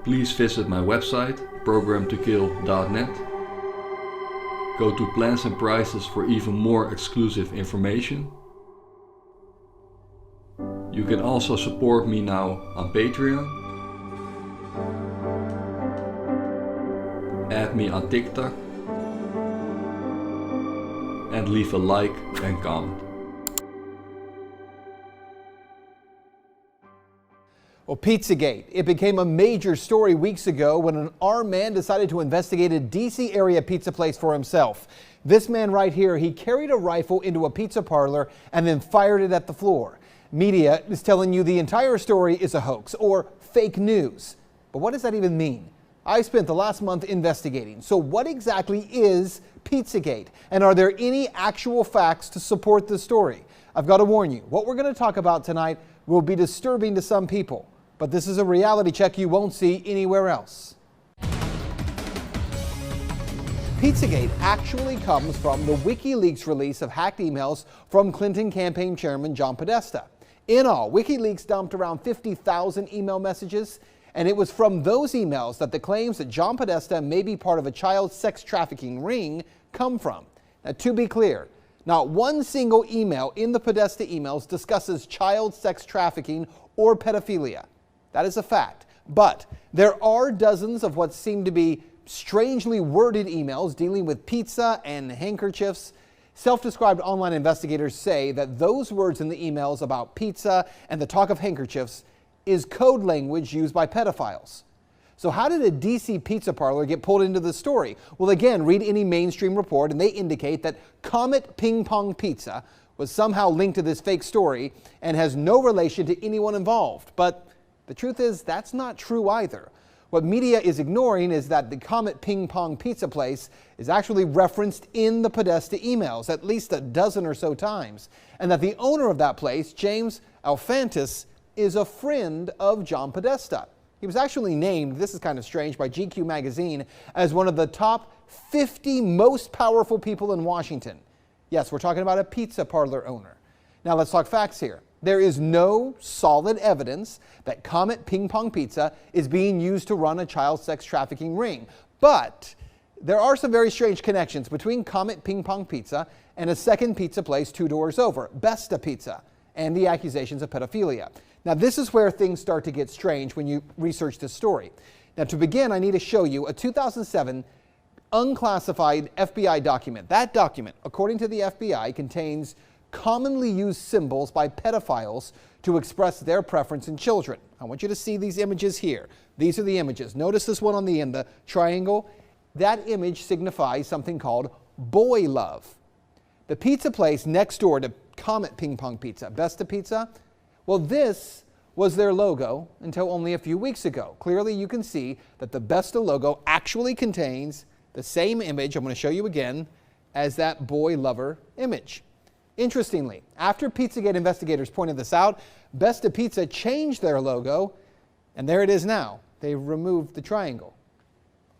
please visit my website, programtokill.net. Go to plans and prices for even more exclusive information. You can also support me now on Patreon. Add me on TikTok. And leave a like and comment. Well, Pizzagate. It became a major story weeks ago when an armed man decided to investigate a DC area pizza place for himself. This man right here, he carried a rifle into a pizza parlor and then fired it at the floor. Media is telling you the entire story is a hoax or fake news. But what does that even mean? I spent the last month investigating. So what exactly is Pizzagate? And are there any actual facts to support this story? I've got to warn you, what we're going to talk about tonight will be disturbing to some people. But this is a reality check you won't see anywhere else. Pizzagate actually comes from the WikiLeaks release of hacked emails from Clinton campaign chairman John Podesta. In all, WikiLeaks dumped around 50,000 email messages, and it was from those emails that the claims that John Podesta may be part of a child sex trafficking ring come from. Now, to be clear, not one single email in the Podesta emails discusses child sex trafficking or pedophilia. That is a fact. But there are dozens of what seem to be strangely worded emails dealing with pizza and handkerchiefs. Self-described online investigators say that those words in the emails about pizza and the talk of handkerchiefs is code language used by pedophiles. So how did a DC pizza parlor get pulled into the story? Well, again, read any mainstream report and they indicate that Comet Ping Pong Pizza was somehow linked to this fake story and has no relation to anyone involved. But the truth is that's not true either. What media is ignoring is that the Comet Ping Pong Pizza place is actually referenced in the Podesta emails at least a dozen or so times, and that the owner of that place, James Alefantis, is a friend of John Podesta. He was actually named, this is kind of strange, by GQ magazine as one of the top 50 most powerful people in Washington. Yes, we're talking about a pizza parlor owner. Now let's talk facts here. There is no solid evidence that Comet Ping Pong Pizza is being used to run a child sex trafficking ring. But there are some very strange connections between Comet Ping Pong Pizza and a second pizza place 2 doors over, Besta Pizza, and the accusations of pedophilia. Now this is where things start to get strange when you research this story. Now to begin, I need to show you a 2007 unclassified FBI document. That document, according to the FBI, contains commonly used symbols by pedophiles to express their preference in children. I want you to see these images here. These are the images. Notice this one on the end, the triangle. That image signifies something called boy love. The pizza place next door to Comet Ping Pong Pizza, Besta Pizza, well, this was their logo until only a few weeks ago. Clearly, you can see that the Besta logo actually contains the same image, I'm going to show you again, as that boy lover image. Interestingly, after Pizzagate investigators pointed this out, Besta Pizza changed their logo, and there it is now. They removed the triangle.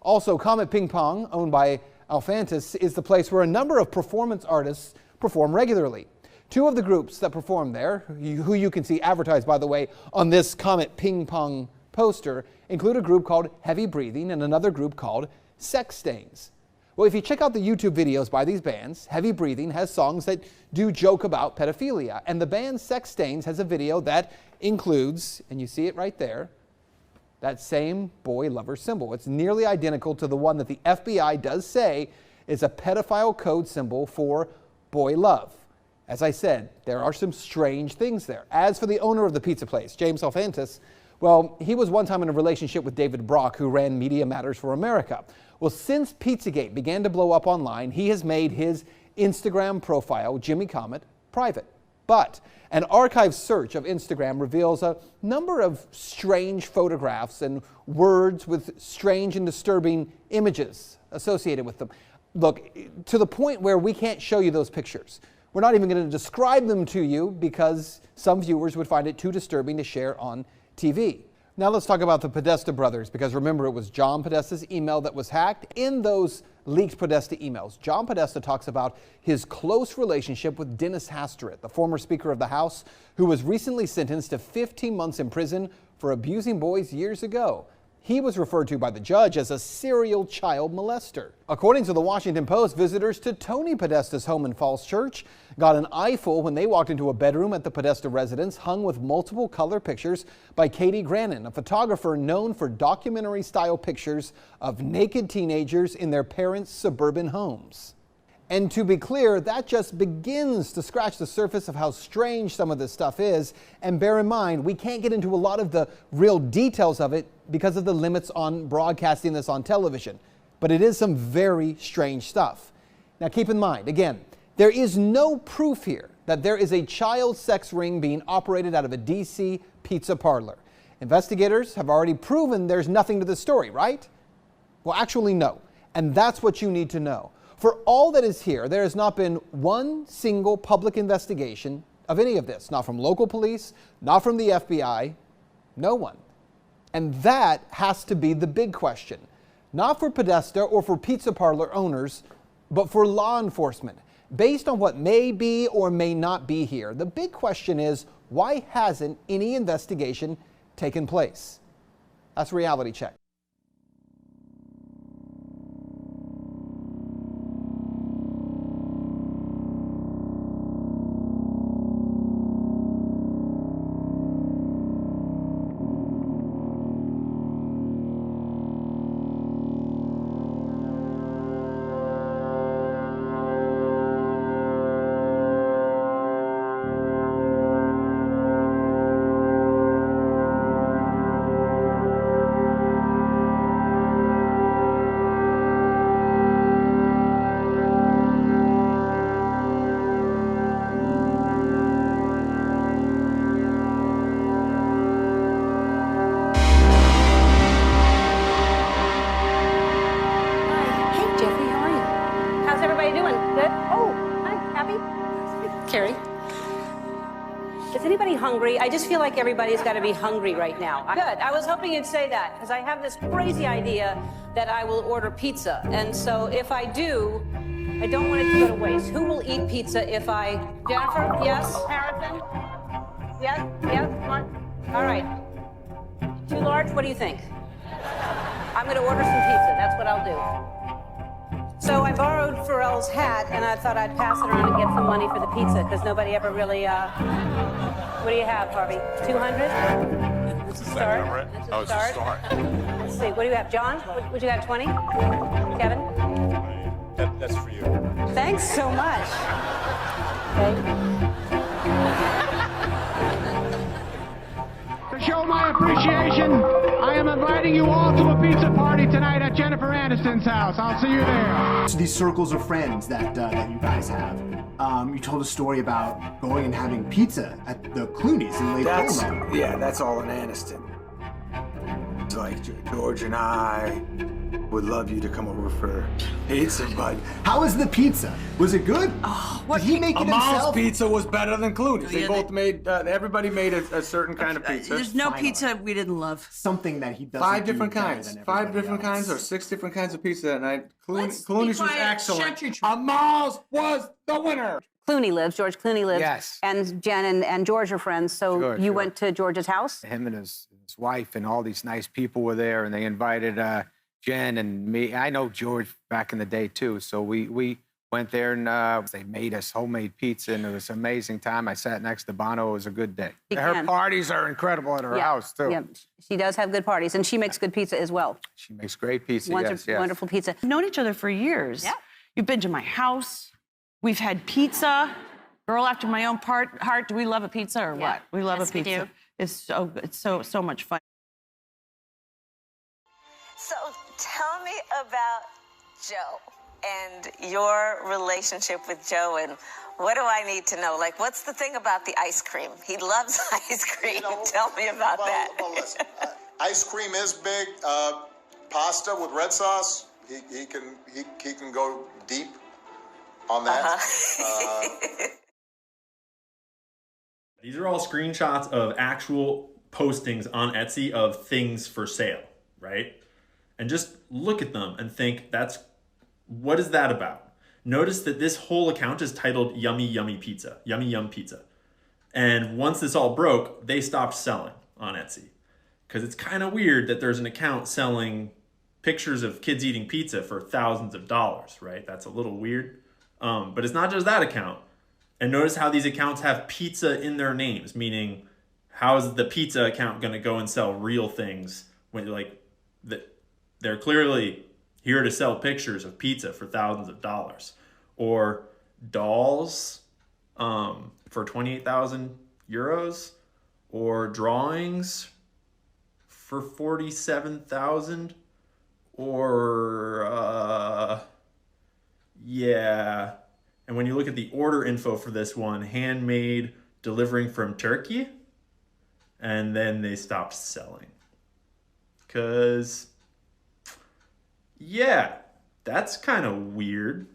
Also, Comet Ping Pong, owned by Alefantis, is the place where a number of performance artists perform regularly. 2 of the groups that perform there, who you can see advertised, by the way, on this Comet Ping Pong poster, include a group called Heavy Breathing and another group called Sex Stains. Well, if you check out the YouTube videos by these bands, Heavy Breathing has songs that do joke about pedophilia, and the band Sex Stains has a video that includes, and you see it right there, that same boy lover symbol. It's nearly identical to the one that the FBI does say is a pedophile code symbol for boy love. As I said, there are some strange things there. As for the owner of the pizza place, James Alefantis, well, he was one time in a relationship with David Brock, who ran Media Matters for America. Well, since Pizzagate began to blow up online, he has made his Instagram profile, Jimmy Comet, private. But an archive search of Instagram reveals a number of strange photographs and words with strange and disturbing images associated with them. Look, to the point where we can't show you those pictures. We're not even going to describe them to you because some viewers would find it too disturbing to share on TV. Now let's talk about the Podesta brothers, because remember, it was John Podesta's email that was hacked. In those leaked Podesta emails, John Podesta talks about his close relationship with Dennis Hastert, the former Speaker of the House, who was recently sentenced to 15 months in prison for abusing boys years ago. He was referred to by the judge as a serial child molester. According to the Washington Post, visitors to Tony Podesta's home in Falls Church got an eyeful when they walked into a bedroom at the Podesta residence hung with multiple color pictures by Katie Grannon, a photographer known for documentary-style pictures of naked teenagers in their parents' suburban homes. And to be clear, that just begins to scratch the surface of how strange some of this stuff is. And bear in mind, we can't get into a lot of the real details of it because of the limits on broadcasting this on television. But it is some very strange stuff. Now keep in mind, again, there is no proof here that there is a child sex ring being operated out of a DC pizza parlor. Investigators have already proven there's nothing to the story, right? Well, actually, no. And that's what you need to know. For all that is here, there has not been one single public investigation of any of this. Not from local police, not from the FBI, no one. And that has to be the big question. Not for Podesta or for pizza parlor owners, but for law enforcement. Based on what may be or may not be here, the big question is, why hasn't any investigation taken place? That's Reality Check. Hungry. I just feel like everybody's got to be hungry right now. Good. I was hoping you'd say that because I have this crazy idea that I will order pizza. And so if I do, I don't want it to go to waste. Who will eat pizza if I... Jennifer? Yes? Harrison? Yes? Yes? Come on. All right. Too large? What do you think? I'm going to order some pizza. That's what I'll do. So I borrowed Pharrell's hat, and I thought I'd pass it around and get some money for the pizza because nobody ever really... What do you have, Harvey? 200? That's a start. Right? That's a start. Let's see. What do you have, John? What you got, 20? Kevin? That's for you. Thanks so much. Okay. To show my appreciation, I am inviting you all to a pizza party tonight at Jennifer Aniston's house. I'll see you there. So these circles of friends that you guys have. You told a story about going and having pizza at the Clooney's in Lake Como. Yeah, that's all in Anniston. It's like George and I would love you to come over for pizza, but... How was the pizza? Was it good? Oh, what? Did he make it Amal's himself? pizza was better than Clooney's. They both made, everybody made a certain kind of pizza. There's no pizza we didn't love. Something that he doesn't Five do different better kinds. than Five everybody different else. kinds or 6 different kinds of pizza that night. Let's be Clooney's was quiet. excellent. Shut your Amal's was the winner. George Clooney lives. Yes. And Jen and George are friends, so Sure, you sure. went to George's house? Him and his wife and all these nice people were there, and they invited Jen and me. I know George back in the day, too, so we went there, and they made us homemade pizza, and it was an amazing time. I sat next to Bono. It was a good day. Her parties are incredible at her house, too. Yeah, she does have good parties, and she makes good pizza as well. She makes great pizza, yes. Wonderful pizza. We've known each other for years. Yeah. You've been to my house. We've had pizza. Girl after my own heart. Do we love a pizza or what? We love a pizza. We do. It's so good. It's so much fun. So tell me about Joe and your relationship with Joe, and what do I need to know? Like, what's the thing about the ice cream? He loves ice cream. Tell me about that. Well, listen, ice cream is big. Pasta with red sauce, he can go deep on that. These are all screenshots of actual postings on Etsy of things for sale, right? And just look at them and think, what is that about? Notice that this whole account is titled Yummy Yummy Pizza, Yummy Yum Pizza. And once this all broke, they stopped selling on Etsy. because it's kind of weird that there's an account selling pictures of kids eating pizza for thousands of dollars, right? That's a little weird. But it's not just that account. And notice how these accounts have pizza in their names, meaning how is the pizza account going to go and sell real things when they're clearly here to sell pictures of pizza for thousands of dollars, or dolls for 28,000 euros, or drawings for 47,000, or yeah. And when you look at the order info for this one, handmade, delivering from Turkey, and then they stopped selling. Because, yeah, that's kind of weird.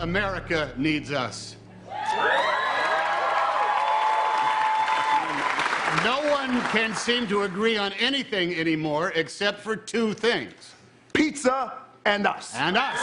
America needs us. No one can seem to agree on anything anymore except for two things. Pizza and us. And us.